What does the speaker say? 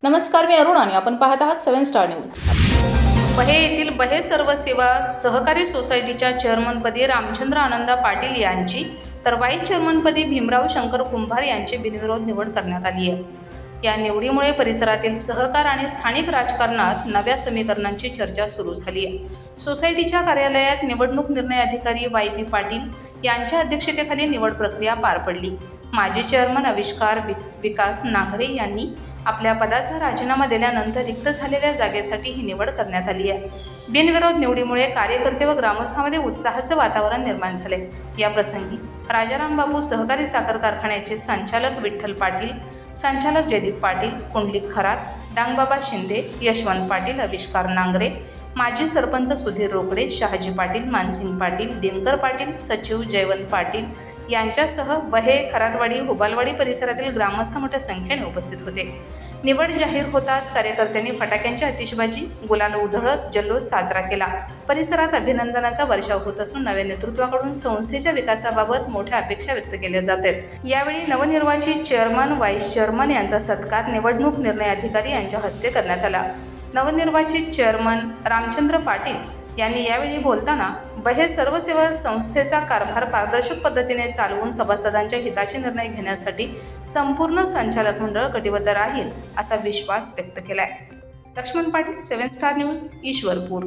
नमस्कार, मी अरुण आणि आपण पाहत आहात 7 स्टार न्यूज. बहे येथील बहे सर्व सेवा सहकारी सोसायटीच्या चेअरमनपदी रामचंद्र आनंदा पाटील यांची तर व्हाईस चेअरमनपदी भीमराव शंकर कुंभार यांची बिनविरोध निवड करण्यात आली आहे. या निवडीमुळे परिसरातील सहकार आणि स्थानिक राजकारणात नव्या समीकरणांची चर्चा सुरू झाली आहे. सोसायटीच्या कार्यालयात निवडणूक निर्णय अधिकारी YP पाटील यांच्या अध्यक्षतेखाली निवड प्रक्रिया पार पडली. माजी चेअरमन आविष्कार विकास नांगरे यांनी आपल्या पदाचा राजीनामा दिल्यानंतर रिक्त झालेल्या जागेसाठी ही निवड करण्यात आली आहे. बिनविरोध निवडीमुळे कार्यकर्ते व ग्रामस्थांमध्ये उत्साहाचं वातावरण निर्माण झाले. या प्रसंगी राजाराम बापू सहकारी साखर कारखान्याचे संचालक विठ्ठल पाटील, संचालक जयदीप पाटील, पुंडलिक खरात, डांगबाबा शिंदे, यशवंत पाटील, आविष्कार नांगरे, माजी सरपंच सुधीर रोकडे, शहाजी पाटील, मानसिंग पाटील, दिनकर पाटील, सचिव जयवंत पाटील यांच्यासह बहे, खरातवाडी, हुबालवाडी परिसरातील ग्रामस्थ मोठ्या संख्येने उपस्थित होते. निवड जाहीर होताच कार्यकर्त्यांनी फटाक्यांची आतिषबाजी, गुलाल उधळत जल्लोष साजरा केला. परिसरात अभिनंदनाचा वर्षाव होत असून नव्या नेतृत्वाकडून संस्थेच्या विकासाबाबत मोठ्या अपेक्षा व्यक्त केल्या जात आहेत. यावेळी नवनिर्वाचित चेअरमन, व्हाईस चेअरमन यांचा सत्कार निवडणूक निर्णय अधिकारी यांच्या हस्ते करण्यात आला. नवनिर्वाचित चेअरमन रामचंद्र पाटील यांनी यावेळी बोलताना बहे सर्व सेवा संस्थेचा कारभार पारदर्शक पद्धतीने चालवून सभासदांच्या हिताचे निर्णय घेण्यासाठी संपूर्ण संचालक मंडळ कटिबद्ध राहील असा विश्वास व्यक्त केलाय. Laxman Patil, 7 Star News, Ishwarpur.